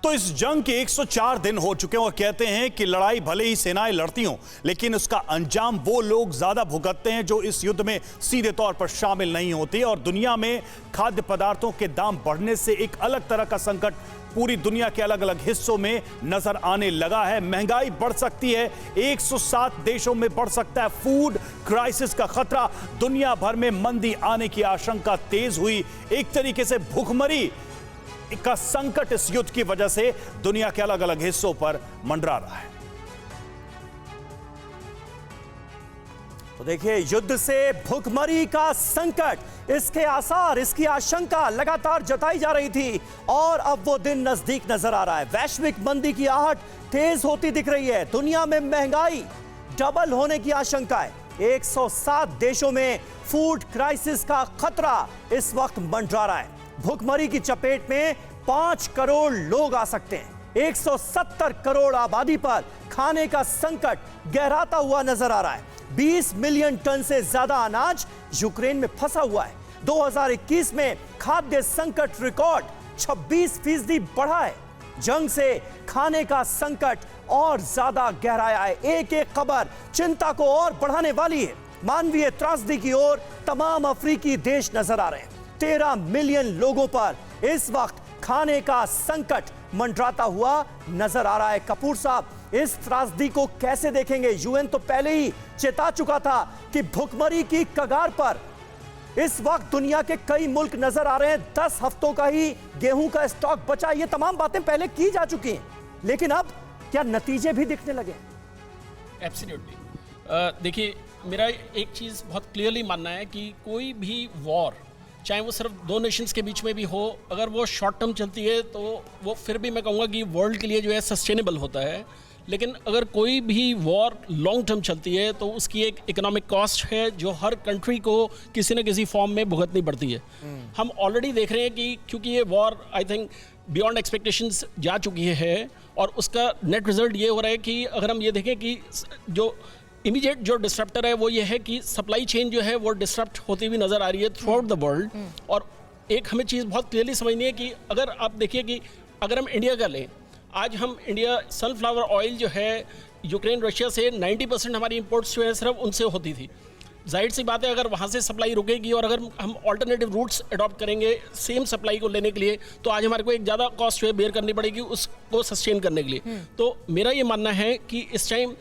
तो इस जंग के 104 दिन हो चुके हैं और कहते हैं कि लड़ाई भले ही सेनाएं लड़ती हों, लेकिन उसका अंजाम वो लोग ज्यादा भुगतते हैं जो इस युद्ध में सीधे तौर पर शामिल नहीं होते। और दुनिया में खाद्य पदार्थों के दाम बढ़ने से एक अलग तरह का संकट पूरी दुनिया के अलग अलग हिस्सों में नजर आने लगा है। महंगाई बढ़ सकती है, 107 देशों में बढ़ सकता है फूड क्राइसिस का खतरा, दुनिया भर में मंदी आने की आशंका तेज हुई। एक तरीके से भूखमरी का संकट इस युद्ध की वजह से दुनिया के अलग अलग हिस्सों पर मंडरा रहा है। तो देखिए, युद्ध से भूखमरी का संकट, इसके आसार, इसकी आशंका लगातार जताई जा रही थी और अब वो दिन नजदीक नजर आ रहा है। वैश्विक मंदी की आहट तेज होती दिख रही है। दुनिया में महंगाई डबल होने की आशंका है। 107 देशों में फूड क्राइसिस का खतरा इस वक्त मंडरा रहा है। भूखमरी की चपेट में 5 करोड़ लोग आ सकते हैं। 170 करोड़ आबादी पर खाने का संकट गहराता हुआ नजर आ रहा है। 20 मिलियन टन से ज्यादा अनाज यूक्रेन में फंसा हुआ है। 2021 में खाद्य संकट रिकॉर्ड 26% बढ़ा है। जंग से खाने का संकट और ज्यादा गहराया है। एक एक खबर चिंता को और बढ़ाने वाली है। मानवीय त्रासदी की ओर तमाम अफ्रीकी देश नजर आ रहे हैं। 13 मिलियन लोगों पर इस वक्त खाने का संकट मंडराता हुआ नजर आ रहा है। कपूर साहब, इस त्रासदी को कैसे देखेंगे? यूएन तो पहले ही चेता चुका था कि भूखमरी की कगार पर इस वक्त दुनिया के कई मुल्क नजर आ रहे हैं। 10 हफ्तों का ही गेहूं का स्टॉक बचा। ये तमाम बातें पहले की जा चुकी हैं, लेकिन अब क्या नतीजे भी दिखने लगे? एब्सोल्युटली। देखिए, मेरा एक चीज़ बहुत क्लियरली मानना है कि कोई भी वॉर, चाहे वो सिर्फ 2 नेशंस के बीच में भी हो, अगर वो शॉर्ट टर्म चलती है तो वो फिर भी मैं कहूँगा कि वर्ल्ड के लिए जो है सस्टेनेबल होता है। लेकिन अगर कोई भी वॉर लॉन्ग टर्म चलती है तो उसकी एक इकोनॉमिक कॉस्ट है जो हर कंट्री को किसी न किसी फॉर्म में भुगतनी पड़ती है। हम ऑलरेडी देख रहे हैं कि क्योंकि ये war I think beyond expectations जा चुकी है और उसका नेट रिजल्ट ये हो रहा है कि अगर हम ये देखें कि जो इमीडिएट जो डिस्ट्रप्टर है वो ये है कि सप्लाई चेन जो है वो डिस्ट्रप्ट होती हुई नज़र आ रही है थ्रू आउट द वर्ल्ड। और एक हमें चीज़ बहुत क्लियरली समझनी है कि अगर आप देखिए कि अगर हम इंडिया का लें, आज हम इंडिया सनफ्लावर ऑयल जो है यूक्रेन रशिया से 90% हमारी इंपोर्ट्स जो है सिर्फ उनसे होती थी। जाहिर सी बात है, अगर वहाँ से सप्लाई रुकेगी और अगर हम ऑल्टरनेटिव रूट्स अडॉप्ट करेंगे सेम सप्लाई को लेने के लिए, तो आज हमारे को एक ज़्यादा कॉस्ट जो है बेयर करनी पड़ेगी उसको सस्टेन करने के लिए। तो मेरा ये मानना है कि इस टाइम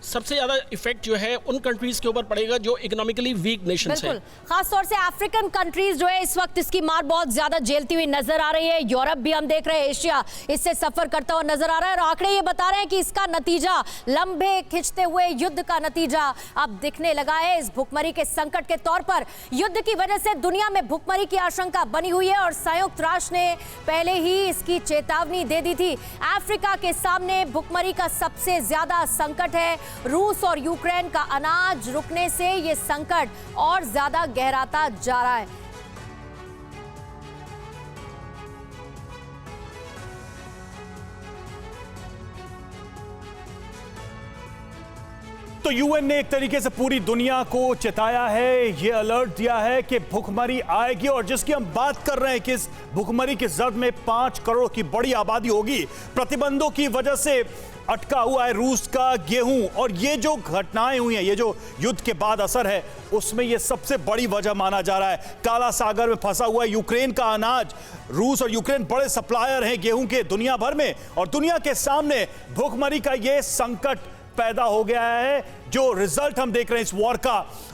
सबसे ज्यादा इफेक्ट जो है उन कंट्रीज के ऊपर पड़ेगा जो इकोनॉमिकली वीक नेशंस हैं। खास तौर से अफ्रीकन कंट्रीज जो है इस वक्त इसकी मार बहुत ज्यादा झेलती हुई नजर आ रही है। यूरोप भी हम देख रहे हैं, एशिया इससे सफर करता हुआ नजर आ रहा है। और आंकड़े ये बता रहे हैं कि इसका नतीजा, लंबे खिंचते हुए युद्ध का नतीजा अब दिखने लगा है। इस भूखमरी के संकट के तौर पर युद्ध की वजह से दुनिया में भूखमरी की आशंका बनी हुई है और संयुक्त राष्ट्र ने पहले ही इसकी चेतावनी दे दी थी। अफ्रीका के सामने भूखमरी का सबसे ज्यादा संकट है। रूस और यूक्रेन का अनाज रुकने से यह संकट और ज्यादा गहराता जा रहा है। तो यूएन ने एक तरीके से पूरी दुनिया को चेताया है, यह अलर्ट दिया है कि भूखमरी आएगी। और जिसकी हम बात कर रहे हैं कि इस भूखमरी की जद में 5 करोड़ की बड़ी आबादी होगी। प्रतिबंधों की वजह से अटका हुआ है रूस का गेहूं, और ये जो घटनाएं हुई हैं, ये जो युद्ध के बाद असर है, उसमें ये सबसे बड़ी वजह माना जा रहा है। काला सागर में फंसा हुआ है यूक्रेन का अनाज। रूस और यूक्रेन बड़े सप्लायर हैं गेहूं के दुनिया भर में, और दुनिया के सामने भूखमरी का ये संकट पैदा हो गया है जो रिजल्ट हम देख रहे हैं इस वॉर का।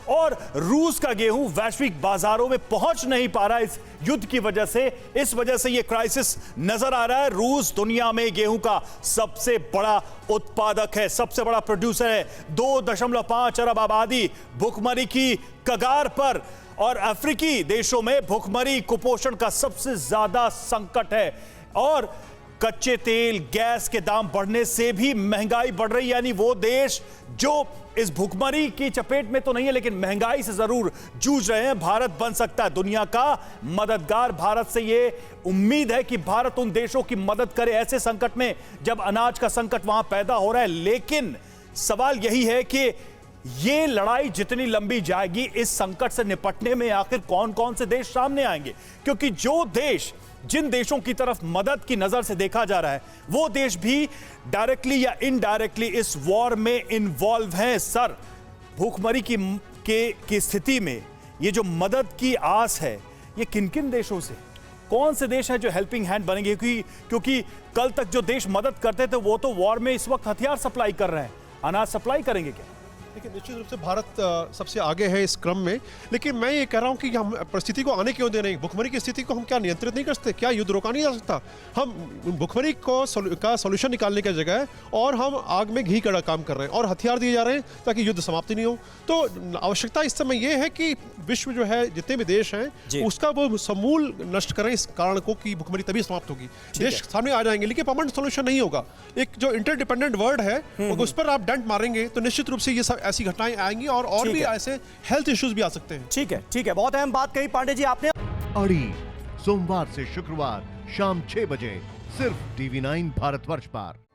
और रूस का गेहूं वैश्विक बाजारों में पहुंच नहीं पा रहा है इस युद्ध की वजह से। इस वजह से यह क्राइसिस नजर आ रहा है। रूस दुनिया में गेहूं का सबसे बड़ा उत्पादक है, सबसे बड़ा प्रोड्यूसर है। 2.5 अरब आबादी भूखमरी की कगार पर, और अफ्रीकी देशों में भूखमरी कुपोषण का सबसे ज्यादा संकट है। और कच्चे तेल, गैस के दाम बढ़ने से भी महंगाई बढ़ रही है। यानी वो देश जो इस भूखमरी की चपेट में तो नहीं है, लेकिन महंगाई से जरूर जूझ रहे हैं। भारत बन सकता है दुनिया का मददगार। भारत से ये उम्मीद है कि भारत उन देशों की मदद करे ऐसे संकट में जब अनाज का संकट वहां पैदा हो रहा है। लेकिन सवाल यही है कि ये लड़ाई जितनी लंबी जाएगी, इस संकट से निपटने में आखिर कौन कौन से देश सामने आएंगे? क्योंकि जो देश जिन देशों की तरफ मदद की नजर से देखा जा रहा है वो देश भी डायरेक्टली या इनडायरेक्टली इस वॉर में इन्वॉल्व हैं। सर, भूखमरी की स्थिति में ये जो मदद की आस है ये किन किन देशों से, कौन से देश हैं जो हेल्पिंग हैंड बनेंगे? क्योंकि कल तक जो देश मदद करते थे वो तो वॉर में इस वक्त हथियार सप्लाई कर रहे हैं, अनाज सप्लाई करेंगे क्या? देखिए, निश्चित रूप से भारत सबसे आगे है इस क्रम में, लेकिन मैं ये कह रहा हूँ कि हम परिस्थिति को आने क्यों दे रहे हैं? भुखमरी की स्थिति को हम क्या नियंत्रित नहीं कर सकते? क्या युद्ध रोका नहीं जा सकता? हम भुखमरी का सोल्यूशन निकालने की जगह और हम आग में घी का काम कर रहे हैं और हथियार दिए जा रहे हैं ताकि युद्ध समाप्ति नहीं हो। तो आवश्यकता इस समय ये है कि विश्व जो है, जितने भी देश हैं, उसका वो समूल नष्ट करें इस कारण को कि भुखमरी तभी समाप्त होगी। देश सामने आ जाएंगे, लेकिन परमानेंट सोल्यूशन नहीं होगा। एक जो इंटरडिपेंडेंट वर्ल्ड है उस पर आप डेंट मारेंगे तो निश्चित रूप से ये सब ऐसी घटनाएं आएंगी और भी ऐसे हेल्थ इश्यूज भी आ सकते हैं। ठीक है, बहुत अहम बात कही पांडे जी आपने। अड़ी सोमवार से शुक्रवार शाम 6 बजे सिर्फ TV9 भारतवर्ष पर।